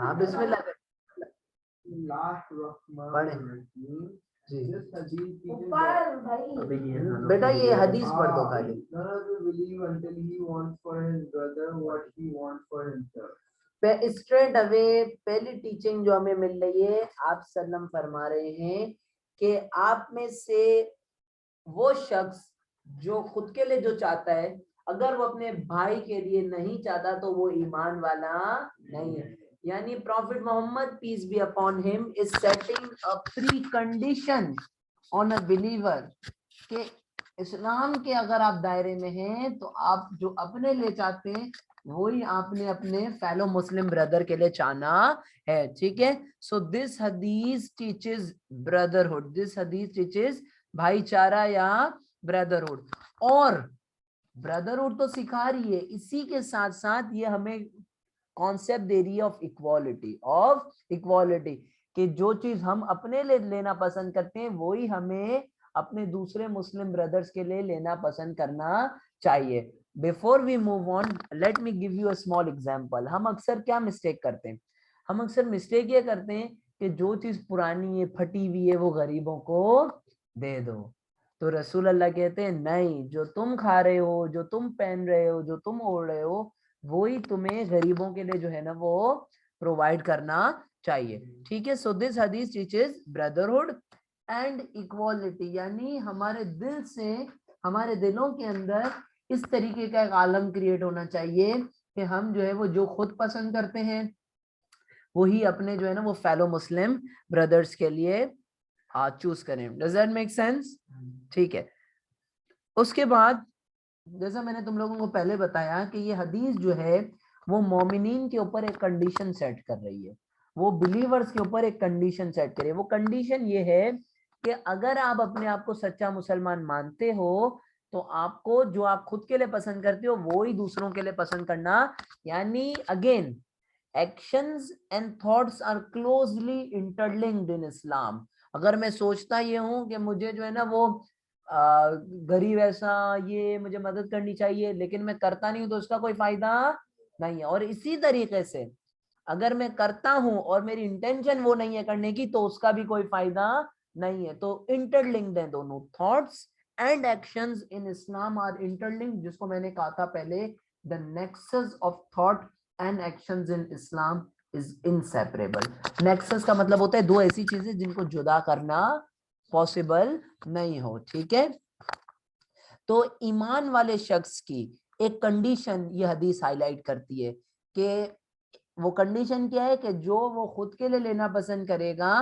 हाँ बिस्मिल्लाह पढ़े जी। बेटा ये हदीस पढ़ दो खाली। स्ट्रेट अवे पहली टीचिंग जो हमें मिल रही है, आप सल्लम फरमा रहे हैं कि आप में से वो शख्स जो खुद के लिए जो चाहता है, अगर वो अपने भाई के लिए नहीं चाहता तो वो ईमान वाला नहीं है। यानी prophet Muhammad peace be upon him is setting a precondition on a believer कि इस्लाम के अगर आप दायरे में हैं तो आप जो अपने लिए चाहते हैं वही आपने अपने फेलो मुस्लिम ब्रदर के लिए चाहना है। ठीक है। सो दिस हदीस टीचेस ब्रदरहुड, दिस हदीस टीचेस भाईचारा या ब्रदरहुड। और ब्रदरहुड तो सिखा रही है, इसी के साथ साथ ये हमें कॉन्सेप्ट दे रही है ऑफ इक्वालिटी कि जो चीज हम अपने लिए लेना पसंद करते हैं वही हमें अपने दूसरे मुस्लिम ब्रदर्स के लिए लेना पसंद करना चाहिए। Before we move on, let me give you a small example. हम अक्सर क्या मिस्टेक करते हैं? हम अक्सर मिस्टेक ये करते हैं कि जो चीज पुरानी है, फटी हुई है, वो गरीबों को दे दो। तो रसूल अल्लाह कहते हैं नहीं, जो तुम खा रहे हो, जो तुम पहन रहे हो, जो तुम ओढ़ रहे हो, वही तुम्हें गरीबों के लिए जो है ना वो प्रोवाइड करना चाहिए। ठीक है। सो दिस हदीस टीचेस ब्रदरहुड एंड इक्वालिटी, यानी हमारे दिल से, हमारे दिलों के अंदर इस तरीके का एक आलम क्रिएट होना चाहिए कि हम जो है वो जो खुद पसंद करते हैं वही अपने जो है ना वो फेलो मुस्लिम ब्रदर्स के लिए चूज करें। Does that make sense? ठीक है। उसके बाद जैसा मैंने तुम लोगों को पहले बताया कि ये हदीस जो है वो मोमिनीन के ऊपर एक कंडीशन सेट कर रही है, वो बिलीवर्स के ऊपर एक कंडीशन सेट कर रही है। वो कंडीशन ये है कि अगर आप अपने आप को सच्चा मुसलमान मानते हो तो आपको जो आप खुद के लिए पसंद करते हो वो ही दूसरों के लिए पसंद करना। यानी again actions and thoughts are closely interlinked in Islam. अगर मैं सोचता ये हूं कि मुझे जो है ना वो गरीब ऐसा ये मुझे मदद करनी चाहिए लेकिन मैं करता नहीं हूं तो उसका कोई फायदा नहीं है। और इसी तरीके से अगर मैं करता हूं और मेरी इंटेंशन वो नहीं है करने की तो उसका भी कोई फायदा नहीं है। तो इंटरलिंक्ड है दोनों, thoughts and actions in Islam are interlinked, जिसको मैंने कहा था पहले, the nexus of thought and actions in Islam is inseparable. Nexus का मतलब होता है दो ऐसी चीजें जिनको जुदा करना पॉसिबल नहीं हो। ठीक है। तो ईमान वाले शख्स की एक कंडीशन ये हदीस हाईलाइट करती है कि वो कंडीशन क्या है कि जो वो खुद के लिए लेना पसंद करेगा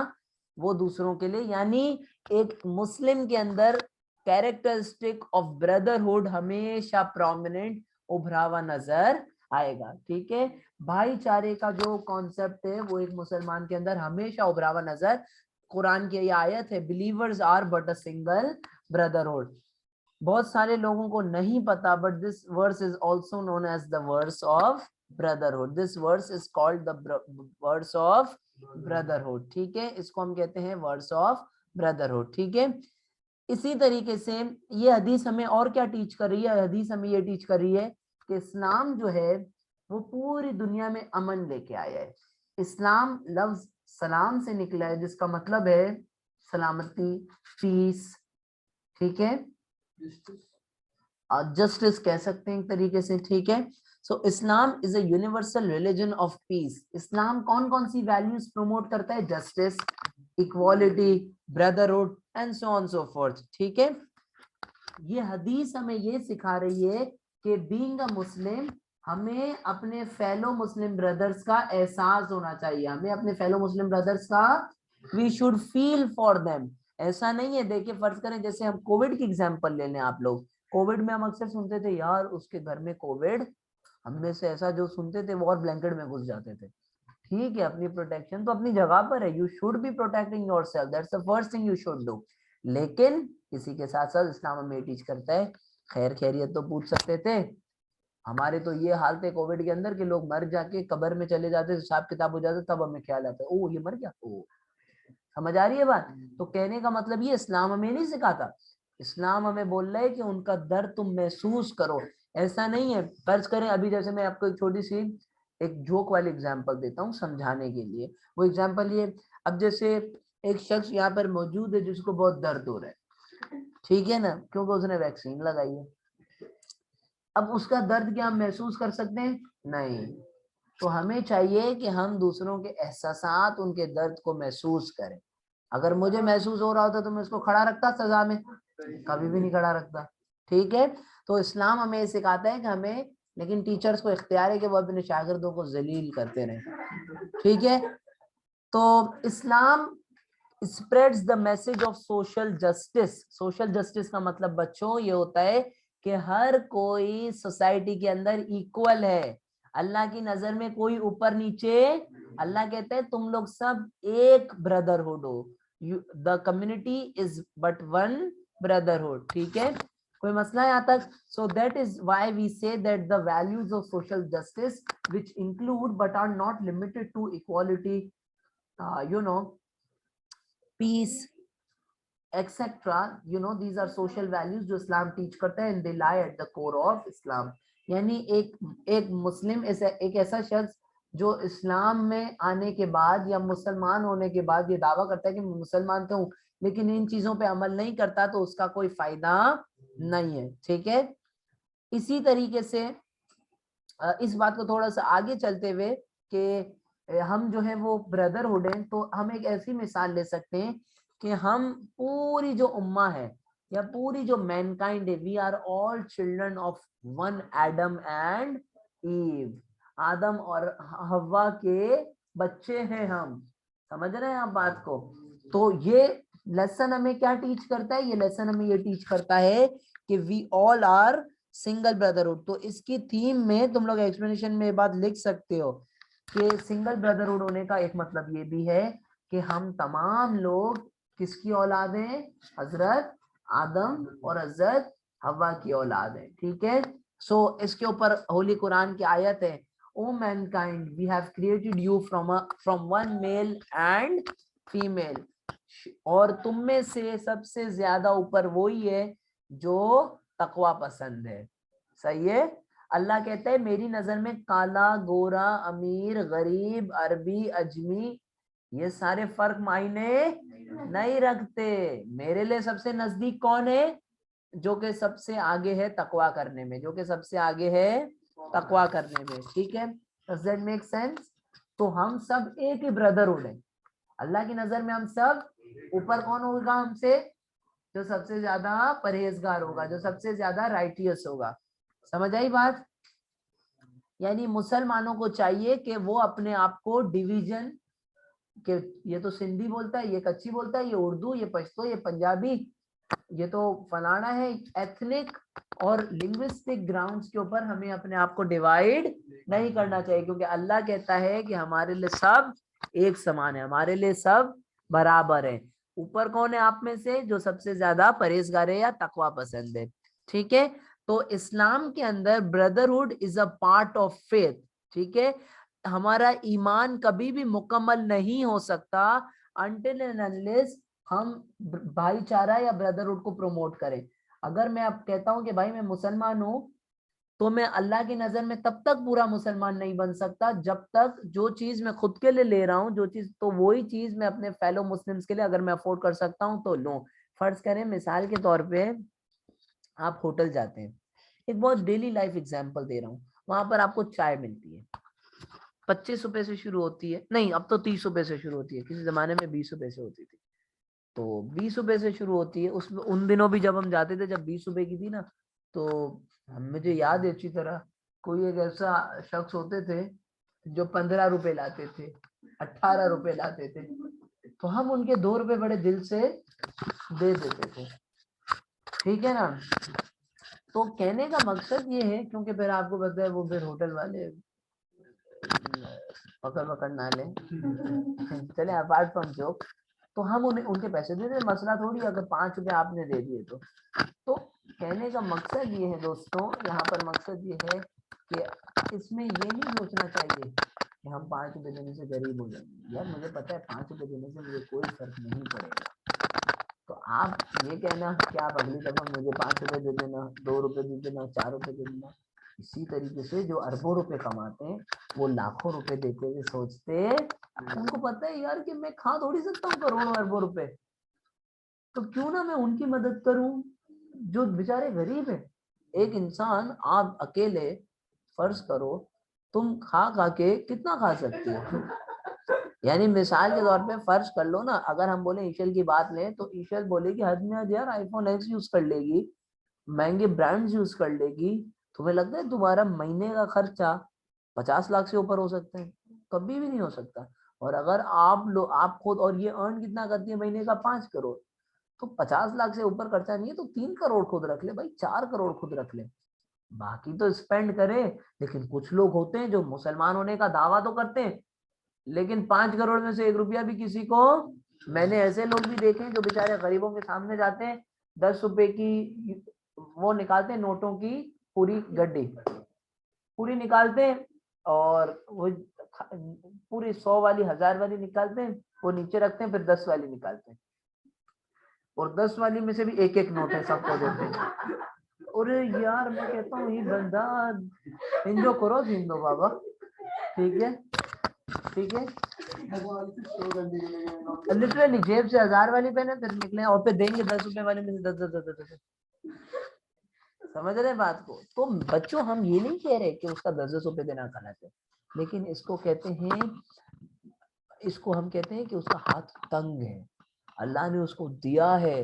वो दूसरों के लिए, यानी एक मुस्लिम के अंदर कैरेक्टरिस्टिक ऑफ ब्रदरहुड हमेशा प्रोमिनेंट उभरा हुआ नजर आएगा। ठीक है। भाईचारे का जो कॉन्सेप्ट है वो एक मुसलमान के अंदर हमेशा उभरा हुआ नजर, कुरान की ये आयत है, believers are but a single brotherhood. बहुत सारे लोगों को नहीं पता but this verse is also known as the verse of brotherhood. This verse is called the verse of brotherhood. ठीक है। इसको हम कहते हैं वर्स ऑफ ब्रदरहुड। ठीक है। इसी तरीके से ये हदीस हमें और क्या टीच कर रही है? हदीस हमें ये टीच कर रही है कि इस्लाम जो है वो पूरी दुनिया में अमन लेके आया है। इस्लाम लफ्ज सलाम से निकला है जिसका मतलब है सलामती, पीस। ठीक है। जस्टिस कह सकते हैं एक तरीके से। ठीक है। So Islam is a universal religion of peace. Islam कौन कौन सी वैल्यूज प्रमोट करता है? Justice, equality, brotherhood and so on so forth. ठीक है। ये हदीस हमें ये सिखा रही है कि बीइंग अ मुस्लिम हमें अपने फेलो मुस्लिम ब्रदर्स का एहसास होना चाहिए। हमें अपने फेलो मुस्लिम ब्रदर्स का, we should feel for them. ऐसा नहीं है, देखिए फर्ज करें जैसे हम कोविड की एग्जांपल ले लें। आप लोग कोविड में हम अक्सर सुनते थे यार उसके घर में कोविड, हम में से ऐसा जो सुनते थे वो और ब्लैंकेट में घुस जाते थे। ठीक है, अपनी प्रोटेक्शन तो अपनी जगह पर है, you should be protecting yourself, that's the first thing you should do. लेकिन इसी के साथ साथ इस्लाम हमें टीच करता है खैर खैरियत तो पूछ सकते थे। हमारे तो ये हाल थे कोविड के अंदर कि लोग मर जाके कब्र में चले जाते, हिसाब किताब हो जाता, तब हमें ख्याल आता ओ ये मर गया। ओ समझ आ रही है बात? तो कहने का मतलब ये इस्लाम हमें नहीं सिखाता। इस्लाम हमें बोल रहा है कि उनका दर्द तुम महसूस करो। ऐसा नहीं है, फर्ज करें अभी जैसे मैं आपको एक छोटी सी एक जोक वाली एग्जांपल देता हूँ समझाने के लिए। वो एग्जांपल ये, अब जैसे एक शख्स यहाँ पर मौजूद है जिसको बहुत दर्द हो रहा है, ठीक है ना, क्योंकि उसने वैक्सीन लगाई है। अब उसका दर्द क्या हम महसूस कर सकते हैं? नहीं। तो हमें चाहिए कि हम दूसरों के एहसासात, उनके दर्द को महसूस करें। अगर मुझे महसूस हो रहा होता तो मैं उसको खड़ा रखता सजा में? कभी भी नहीं खड़ा रखता। ठीक है, तो इस्लाम हमें ये सिखाता है कि हमें, लेकिन टीचर्स को इख्तियार है कि वो अपने शागिर्दों को जलील करते रहें। ठीक है, तो Islam spreads the message of social justice. Social justice का मतलब बच्चों ये होता है कि हर कोई सोसाइटी के अंदर इक्वल है। अल्लाह की नजर में कोई ऊपर नीचे, अल्लाह कहते हैं तुम लोग सब एक ब्रदरहुड हो, the community is but one brotherhood. ठीक है, कोई मसला है यहाँ तक? So that is why we say that the values of social justice which include but are not limited to equality, you know, peace, etc. You know, these are social values जो इस्लाम teach करता है, and they lie at the core of Islam. यानी एक मुस्लिम एक ऐसा शख्स जो इस्लाम में आने के बाद या मुसलमान होने के बाद ये दावा करता है कि मैं मुसलमान तो हूँ, लेकिन इन चीजों पे अमल नहीं करता, तो उसका कोई फायदा नहीं है। ठीक है, इसी तरीके से इस बात को थोड़ा सा आगे चलते हुए कि हम जो है वो ब्रदरहुड है, तो हम एक ऐसी मिसाल ले सकते हैं कि हम पूरी जो उम्मा है या पूरी जो मैनकाइंड है, we are all children of one Adam and Eve. आदम और हव्वा के बच्चे हैं हम। समझ रहे हैं आप बात को? तो ये लेसन हमें क्या टीच करता है? ये लेसन हमें ये टीच करता है कि we all are single brotherhood. तो इसकी थीम में तुम लोग एक्सप्लेनेशन में ये बात लिख सकते हो कि सिंगल ब्रदरहुड होने का एक मतलब ये भी है कि हम तमाम लोग किसकी औलाद हैं? हजरत आदम और हजरत हवा की औलाद है। ठीक है, सो इसके ऊपर होली कुरान की आयत है, O mankind we have created you from one male and female. और तुम में से सबसे ज्यादा ऊपर वही है जो तकवा पसंद है। सही है, अल्लाह कहता है मेरी नजर में काला, गोरा, अमीर, गरीब, अरबी, अजमी, ये सारे फर्क मायने नहीं रखते। मेरे लिए सबसे नजदीक कौन है? जो कि सबसे आगे है तकवा करने में, जो कि सबसे आगे है तकवा करने में। ठीक है, डज दैट मेक सेंस? तो हम सब एक ही ब्रदरहुड है। अल्लाह की नजर में हम सब ऊपर कौन होगा हमसे? जो सबसे ज्यादा परहेजगार होगा, जो सबसे ज्यादा राइटियस होगा। समझ आई बात? यानी मुसलमानों को चाहिए कि वो अपने आप को डिवीजन के, ये तो सिंधी बोलता है, ये कच्ची बोलता है, ये उर्दू, ये पश्तो, ये पंजाबी, ये तो फलाना है, एथनिक और लिंग्विस्टिक ग्राउंड्स के ऊपर हमें अपने आप को डिवाइड नहीं करना चाहिए, क्योंकि अल्लाह कहता है कि हमारे लिए सब एक समान है, हमारे लिए सब बराबर है। ऊपर कौन है आप में से? जो सबसे ज्यादा परहेजगार है या तकवा पसंद है। ठीक है, तो इस्लाम के अंदर brotherhood is a part of faith. ठीक है, हमारा ईमान कभी भी मुकम्मल नहीं हो सकता अनटिल एंड अनलेस हम भाईचारा या ब्रदरहुड को प्रमोट करें। अगर मैं अब कहता हूं कि भाई मैं मुसलमान हूं, तो मैं अल्लाह की नजर में तब तक पूरा मुसलमान नहीं बन सकता जब तक जो चीज मैं खुद के लिए ले रहा हूं, जो चीज, तो वही चीज मैं अपने फेलो मुस्लिम्स के लिए अगर मैं अफोर्ड कर सकता हूं तो लो। फर्ज करें मिसाल के तौर पे आप होटल जाते हैं, एक बहुत डेली लाइफ एग्जांपल दे रहा हूँ, वहां पर आपको चाय मिलती है, 25 रुपए से शुरू होती है, नहीं अब तो 30 रुपए से शुरू होती है, किसी जमाने में 20 रुपए से होती थी, तो 20 रुपए से शुरू होती है। उसमें उन दिनों भी जब हम जाते थे जब 20 रुपए की थी ना, तो मुझे याद है अच्छी तरह, कोई एक ऐसा शख्स होते थे जो 15 रुपए लाते थे, 18 रुपए लाते थे, तो हम उनके 2 रुपए बड़े दिल से दे देते थे। ठीक है ना, तो कहने का मकसद ये है, क्योंकि फिर आपको पता है वो फिर होटल वाले पकड़ ना ले चले अपार्ट फ्रॉम जोक, तो हम उन्हें उनके पैसे दे दें, मसला थोड़ी अगर 5 रुपए आपने दे दिए तो कहने का मकसद ये है दोस्तों, यहाँ पर मकसद ये है कि इसमें ये नहीं सोचना चाहिए कि हम 5 रुपए देने से गरीब हो जाएंगे। यार मुझे पता है 5 रुपए देने से मुझे कोई फर्क नहीं पड़ेगा, तो आप ये कहना कि आप अगली दफा मुझे 5 रुपए दे देना, 2 रुपए दे देना, 4 रुपए दे देना, इसी तरीके से जो अरबों रुपए कमाते हैं वो लाखों रुपए देते हुए सोचते, उनको पता है यार कि मैं खा थोड़ी सकता हूँ करोड़ों अरबों रुपए, तो क्यों ना मैं उनकी मदद करूं जो बेचारे गरीब है। एक इंसान, आप अकेले फर्ज करो तुम खा खा के कितना खा सकते हो, यानी मिसाल के तौर पे फर्ज कर लो ना, अगर हम बोले ईशल की बात लें तो ईशल बोलेगी हद में हद यार आईफोन एक्स यूज कर लेगी, महंगे ब्रांड्स यूज कर लेगी, तुम्हें लगता है तुम्हारा महीने का खर्चा 50 लाख से ऊपर हो सकता है? कभी भी नहीं हो सकता। और अगर आप खुद, और ये अर्न कितना करती है महीने का 5 करोड़, तो 50 लाख से ऊपर खर्चा नहीं है तो 3 करोड़ खुद रख ले भाई, 4 करोड़ खुद रख ले, बाकी तो स्पेंड करे। लेकिन कुछ लोग होते हैं जो मुसलमान होने का दावा तो करते हैं, लेकिन 5 करोड़ में से 1 रुपया भी किसी को, मैंने ऐसे लोग भी देखे हैं जो बेचारे गरीबों के सामने जाते हैं, 10 रुपए की वो निकालते हैं नोटों की पूरी गड्डी, पूरी निकालते हैं, और वो पूरी 100 वाली 1000 वाली निकालते हैं, वो नीचे रखते हैं, फिर 10 वाली निकालते हैं, और 10 वाली में से भी एक एक नोट है सबको देते हैं। अरे यार मैं कहता हूँ ये बंदा हिंदो करो हिंदो बाबा, ठीक है ठीक है, लिटरली जेब से 1000 वाली पेन फिर निकले और फिर देंगे 10 रुपए वाले में से 10 10 10 10। समझ रहे बात को? तो बच्चों हम ये नहीं कह रहे कि उसका 10 10 रुपए देना गलत है, लेकिन इसको कहते हैं, इसको हम कहते हैं कि उसका हाथ तंग है, अल्लाह ने उसको दिया है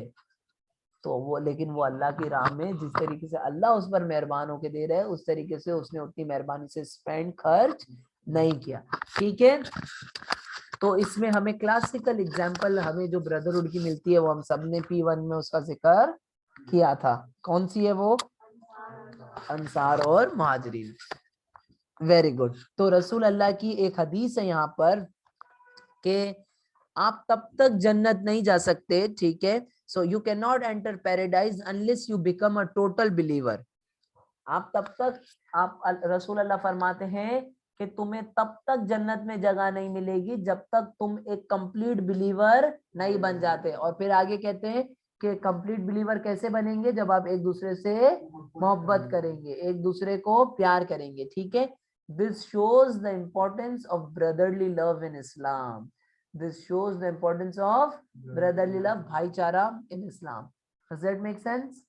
तो वो, लेकिन वो अल्लाह की राह में जिस तरीके से अल्लाह उस पर मेहरबान होके दे रहा है उस तरीके से उसने उतनी मेहरबानी से स्पेंड खर्च नहीं किया, ठीक है। तो इसमें हमें क्लासिकल एग्जांपल हमें जो ब्रदरहुड की मिलती है वो हम सबने P1 में उसका जिक्र किया था, कौन सी है वो? अंसार और मुहाजिरीन। Very good. तो रसूल अल्लाह की एक हदीस है यहाँ पर कि आप तब तक जन्नत नहीं जा सकते, ठीक है, so you can not enter paradise unless you become a total believer. आप तब तक, आप रसूल अल्लाह फरमाते हैं कि तुम्हें तब तक जन्नत में जगह नहीं मिलेगी जब तक तुम एक कंप्लीट बिलीवर नहीं बन जाते। और फिर आगे कहते हैं कि कंप्लीट बिलीवर कैसे बनेंगे? जब आप एक दूसरे से मोहब्बत करेंगे, एक दूसरे को प्यार करेंगे, ठीक है। This shows the importance of brotherly love in Islam, this shows the importance of brotherly love, भाईचारा in Islam. Does that make sense?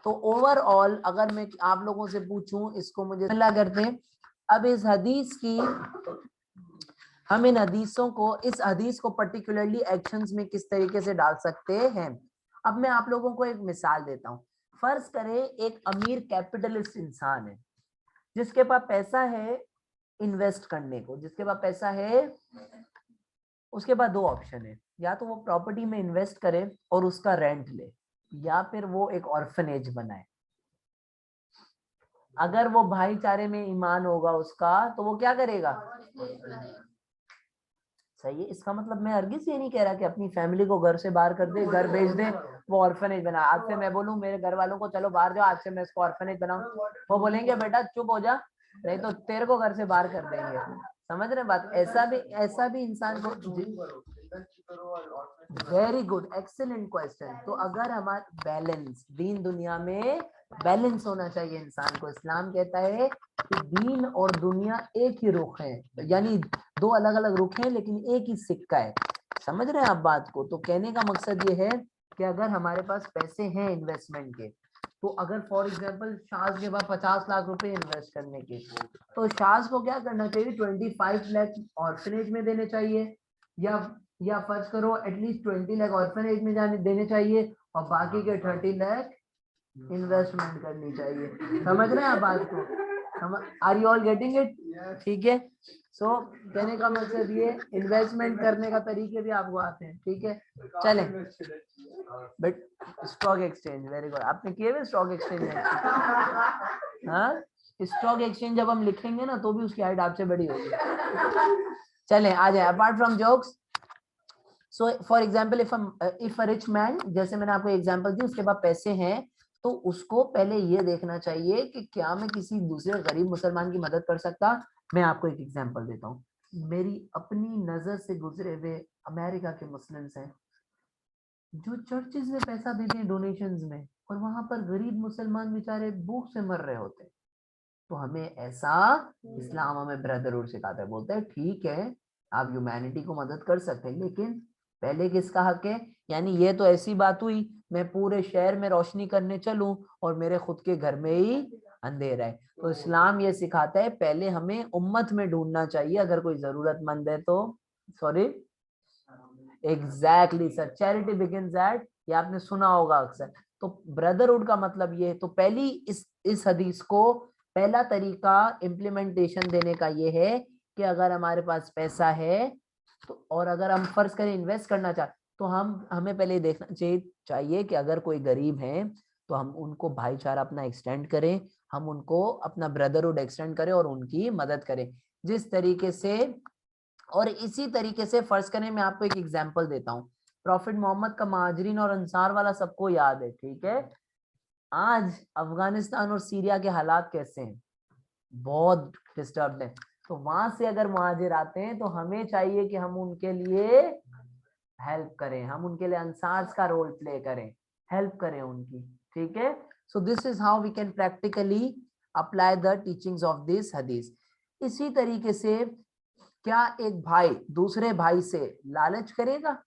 तो ओवरऑल अगर मैं आप लोगों से पूछूं, इसको मुझे अल्लाह करते हैं। अब इस हदीस की, हम इन हदीसों को, इस हदीस को पर्टिकुलरली एक्शंस में किस तरीके से डाल सकते हैं। अब मैं आप लोगों को एक मिसाल देता हूं। फर्ज करें एक अमीर कैपिटलिस्ट इंसान है जिसके पास पैसा है इन्वेस्ट करने को, जिसके पास पैसा है, उसके पास दो ऑप्शन है, या तो वो प्रॉपर्टी में इन्वेस्ट करे और उसका रेंट ले, या फिर वो एक ऑर्फनेज बनाए। अगर वो भाईचारे में ईमान होगा उसका तो वो क्या करेगा? सही है। इसका मतलब मैं हरगिज ये नहीं कह रहा कि अपनी फैमिली को घर से बाहर कर दे, घर भेज दे, वो ऑर्फनेज बना। आज से मैं बोलूं मेरे घर वालों को चलो बाहर जाओ, आज से मैं इसको ऑर्फनेज बनाऊं, वो बोलेंगे बेटा चुप हो जा, नहीं तो तेरे को घर से बाहर कर देंगे। समझ रहे बात? ऐसा भी इंसान को, वेरी गुड, एक्सेलेंट क्वेश्चन। तो अगर हमारा बैलेंस, दीन दुनिया में बैलेंस होना चाहिए इंसान को। इस्लाम कहता है कि दीन और दुनिया एक ही रुख है, यानी दो अलग अलग रुख हैं लेकिन एक ही सिक्का है। समझ रहे हैं आप बात को? तो कहने का मकसद ये है कि अगर हमारे पास पैसे हैं इन्वेस्टमेंट के, तो अगर फॉर एग्जांपल शाज के पास 50 लाख रुपए इन्वेस्ट करने के, तो शाज को क्या करना चाहिए? 25 लाख ऑर्फनेज में देने चाहिए, या फर्ज करो एटलीस्ट 20 लाख ऑर्फनेज में जाने देने चाहिए, और बाकी के 30 लाख इन्वेस्टमेंट करनी चाहिए। समझ रहे हैं आप बात को? Are you all getting it? ठीक है। सो कहने का मकसद ये, इन्वेस्टमेंट करने का तरीके भी आपको आते हैं, ठीक है। चले but stock exchange, very good, आपने किए हुए स्टॉक एक्सचेंज में? हाँ, स्टॉक एक्सचेंज जब हम लिखेंगे ना तो भी उसकी हाइट आपसे बड़ी होगी। चले आ जाए, apart from jokes, so for example if a rich man, जैसे मैंने आपको एग्जाम्पल दी, उसके पास पैसे हैं, तो उसको पहले ये देखना चाहिए कि क्या मैं किसी दूसरे गरीब मुसलमान की मदद कर सकता। मैं आपको एक एग्जाम्पल देता हूँ, मेरी अपनी नजर से गुजरे हुए अमेरिका के मुस्लिम्स हैं जो चर्चेज में पैसा देते हैं डोनेशंस में, और वहां पर गरीब मुसलमान बेचारे भूख से मर रहे होते हैं। तो हमें ऐसा इस्लाम हमें ब्रदरहुड सिखाता है, बोलता है ठीक है आप ह्यूमैनिटी को मदद कर सकते हैं, लेकिन पहले किसका हक है? यानी ये तो ऐसी बात हुई मैं पूरे शहर में रोशनी करने चलूं और मेरे खुद के घर में ही अंधेरा है। तो इस्लाम ये सिखाता है पहले हमें उम्मत में ढूंढना चाहिए, अगर कोई जरूरतमंद है तो, sorry exactly sir, charity begins at, ये आपने सुना होगा अक्सर। तो ब्रदरहुड का मतलब ये है, तो पहली इस हदीस को पहला तरीका इम्प्लीमेंटेशन देने का ये है कि अगर हमारे पास पैसा है तो, और अगर हम फर्ज करें इन्वेस्ट करना चाहते, तो हमें पहले देखना चाहिए कि अगर कोई गरीब है तो हम उनको भाईचारा अपना एक्सटेंड करें, हम उनको अपना ब्रदरहुड एक्सटेंड करें और उनकी मदद करें जिस तरीके से। और इसी तरीके से फर्ज करें, मैं आपको एक एग्जांपल देता हूँ, प्रॉफिट मोहम्मद का महाजरीन और अंसार वाला सबको याद है, ठीक है। आज अफगानिस्तान और सीरिया के हालात कैसे हैं? बहुत डिस्टर्ब है। तो वहां से अगर मुहाजिर आते हैं तो हमें चाहिए कि हम उनके लिए हेल्प करें, हम उनके लिए अंसार का रोल प्ले करें, हेल्प करें उनकी, ठीक है। So this is how we can practically apply the teachings of this hadith. इसी तरीके से क्या एक भाई दूसरे भाई से लालच करेगा,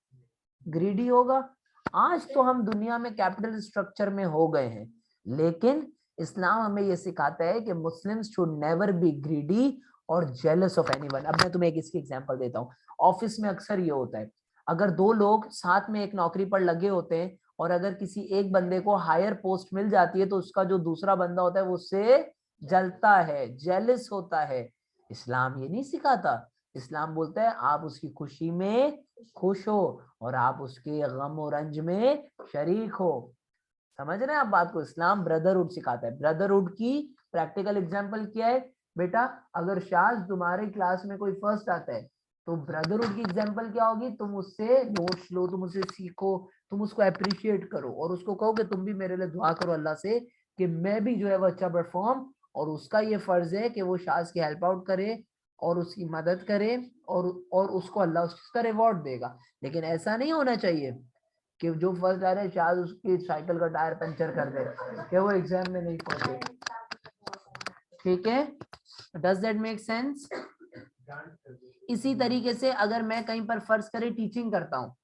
ग्रीडी होगा? आज तो हम दुनिया में कैपिटल स्ट्रक्चर में हो गए हैं, लेकिन इस्लाम हमें यह सिखाता है कि Muslims should never be greedy और जेलस ऑफ एनीवन। अब मैं तुम्हें एक इसकी एग्जांपल देता हूँ। ऑफिस में अक्सर ये होता है, अगर दो लोग साथ में एक नौकरी पर लगे होते हैं और अगर किसी एक बंदे को हायर पोस्ट मिल जाती है तो उसका जो दूसरा बंदा होता है वो उससे जलता है, जेलस होता है। इस्लाम ये नहीं सिखाता। इस्लाम बोलता है आप उसकी खुशी में खुश हो और आप उसके गम और रंज में शरीक हो। समझ रहे हैं आप बात को? इस्लाम ब्रदरहुड सिखाता है। ब्रदरहुड की प्रैक्टिकल एग्जांपल क्या है बेटा? अगर शाज तुम्हारे क्लास में कोई फर्स्ट आता है तो ब्रदरहुड की एग्जांपल क्या होगी? तुम उससे नोट्स लो, तुम उससे सीखो, तुम उसको अप्रिशिएट करो और उसको कहो कि तुम भी मेरे लिए दुआ करो अल्लाह से कि मैं भी जो है वो अच्छा परफॉर्म, और उसका ये फर्ज है कि वो शाज की हेल्प आउट करे और उसकी मदद करे और उसको अल्लाह उसका रिवॉर्ड देगा। लेकिन ऐसा नहीं होना चाहिए कि जो फर्स्ट आ रहे शायद उसकी साइकिल का टायर पंचर कर दे कि वो एग्जाम में नहीं पहुंचे, ठीक है। Does that make sense? इसी तरीके से अगर मैं कहीं पर फर्ज करे टीचिंग करता हूँ,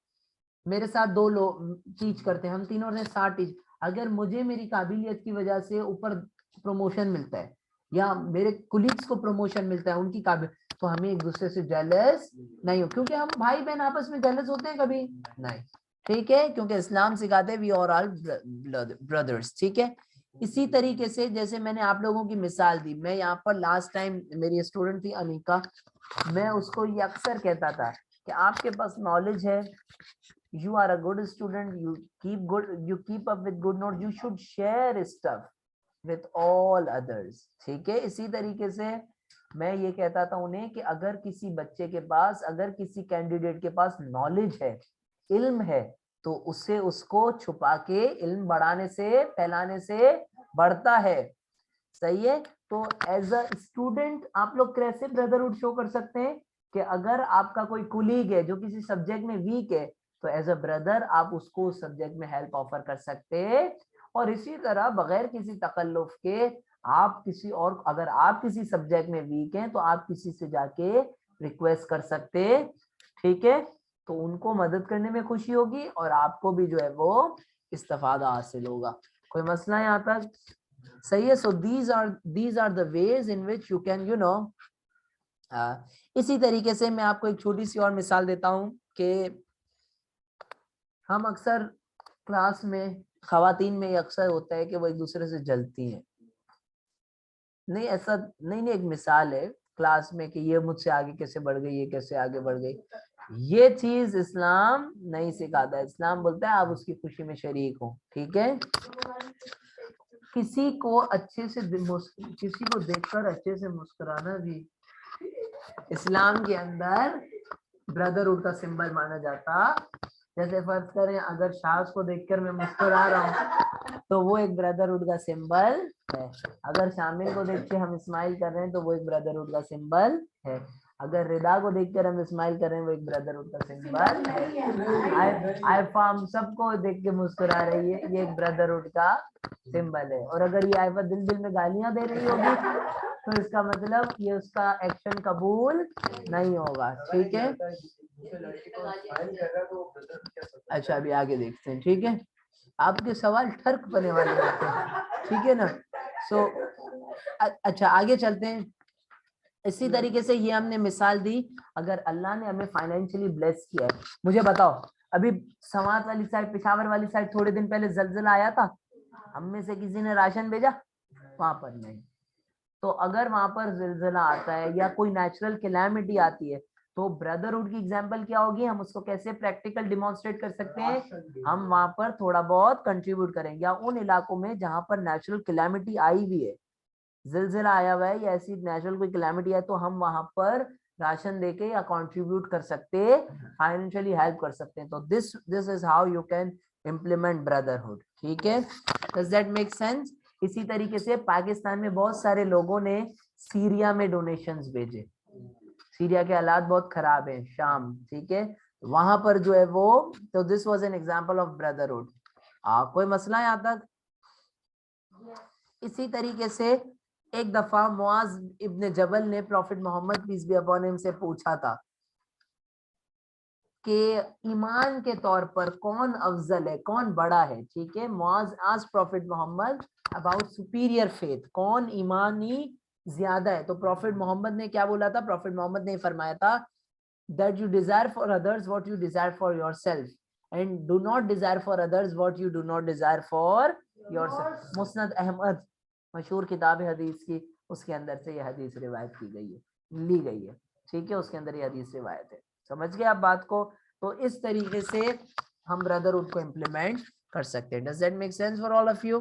मेरे साथ दो लोग टीच करते हैं, हम तीनों ने साथ टीच, अगर मुझे मेरी काबिलियत की वजह से ऊपर प्रमोशन मिलता है या मेरे कुलीग्स को प्रमोशन मिलता है उनकी काबिलियत, तो हमें एक दूसरे से जेलस नहीं हो, क्योंकि हम भाई बहन आपस में जेलस होते हैं कभी नहीं, ठीक है, क्योंकि इस्लाम सिखाते हैं वी आर ऑल ब्रदर्स, ठीक है। इसी तरीके से जैसे मैंने आप लोगों की मिसाल दी, मैं यहाँ पर लास्ट टाइम मेरी स्टूडेंट थी अनिका, मैं उसको ये अक्सर कहता था कि आपके पास नॉलेज है, you are a good student, you keep up with good notes, you should share stuff with all others, ठीक है। इसी तरीके से मैं ये कहता था उन्हें कि अगर किसी बच्चे के पास, अगर किसी कैंडिडेट के पास नॉलेज है, इल्म है, तो उससे उसको छुपा के इल्म बढ़ाने से, फैलाने से बढ़ता है, सही है। तो एज अ स्टूडेंट आप लोग कैसे ब्रदरहुड शो कर सकते हैं कि अगर आपका कोई कुलीग है जो किसी सब्जेक्ट में वीक है तो एज अ ब्रदर आप उसको उस सब्जेक्ट में हेल्प ऑफर कर सकते हैं। और इसी तरह बगैर किसी तकल्लुफ के आप किसी और, अगर आप किसी सब्जेक्ट में वीक हैं तो आप किसी से जाके रिक्वेस्ट कर सकते हैं, ठीक है। तो उनको मदद करने में खुशी होगी और आपको भी जो है वो इस्तेफादा हासिल होगा। कोई मसला है यहाँ तक? सही है। सो these are the ways in which you can इसी तरीके से मैं आपको एक छोटी सी और मिसाल देता हूं कि हम अक्सर क्लास में, खवातीन में अक्सर होता है कि वो एक दूसरे से जलती हैं। नहीं ऐसा नहीं, एक मिसाल है क्लास में कि ये मुझसे आगे कैसे बढ़ गई, ये कैसे आगे बढ़ गई, ये चीज इस्लाम नहीं सिखाता है। इस्लाम बोलता है आप उसकी खुशी में शरीक हो, ठीक है। किसी को अच्छे से, किसी को देखकर अच्छे से मुस्कुराना भी इस्लाम के अंदर ब्रदरहुड का सिंबल माना जाता। जैसे फर्ज करें अगर शाज को देखकर मैं मुस्कुरा रहा हूँ तो वो एक ब्रदरहुड का सिंबल है, अगर शामिल को देख के हम स्माइल कर रहे हैं तो वो एक ब्रदरहुड का सिंबल है, अगर रिदा को देखकर हम स्माइल कर रहे हैं वो एक ब्रदरहुड का सिंबल। आइफा सबको देख के मुस्कुरा रही है, ये एक ब्रदरहुड का सिंबल है। और अगर ये आइफा दिल दिल में गालियां दे रही होगी तो इसका मतलब ये उसका एक्शन कबूल नहीं होगा, ठीक है। अच्छा अभी आगे देखते हैं, ठीक है। आपके सवाल ठर्क बने वाले होते हैं, ठीक है ना। सो अच्छा आगे चलते हैं। इसी तरीके से ये हमने मिसाल दी, अगर अल्लाह ने हमें फाइनेंशियली ब्लेस किया है। मुझे बताओ अभी समात वाली साइड, पेशावर वाली साइड थोड़े दिन पहले जलजला आया था, हम में से किसी ने राशन भेजा? वहां पर नहीं। तो अगर वहां पर जिलजिला आता है या कोई नेचुरल कैलामिटी आती है तो ब्रदरहुड की एग्जांपल क्या होगी, हम उसको कैसे प्रैक्टिकल डिमॉन्स्ट्रेट कर सकते हैं? हम वहां पर थोड़ा बहुत कंट्रीब्यूट करेंगे, या उन इलाकों में जहां पर नेचुरल कैलामिटी आई हुई है, जिलजिला आया हुआ है या ऐसी नेचुरल कोई कैलामिटी है, तो हम वहां पर राशन देके या कंट्रीब्यूट कर सकते हैं, फाइनेंशियली हेल्प कर सकते हैं। तो this is how you can implement brotherhood, ठीक है। Does that make sense? इसी तरीके से पाकिस्तान में बहुत सारे लोगों ने सीरिया में डोनेशंस भेजे। सीरिया के हालात बहुत खराब हैं, शाम, ठीक है, वहां पर जो है वो, तो this was an example of brotherhood. कोई मसला है यहाँ तक? इसी तरीके से एक दफा मुआज इब्ने जबल ने prophet Muhammad peace be upon him से पूछा था कि ईमान के तौर पर कौन अफजल है, कौन बड़ा है, ठीक है। Muaz asked prophet Muhammad about superior faith, कौन ईमानी ज्यादा है। तो प्रॉफिट मोहम्मद ने क्या बोला था? प्रॉफिट मोहम्मद ने फरमाया था that you desire for others what you desire for yourself and do not desire for others what you do not desire for yourself। मुस्नद Ahmad मशहूर किताब है हदीस की, उसके अंदर से ये हदीस रिवायत की गई है, ली गई है, ठीक है, उसके अंदर ये हदीस रिवायत है। समझ गए आप बात को? तो इस तरीके से हम ब्रदरहुड को इम्प्लीमेंट कर सकते हैं। Does that make sense for all of you?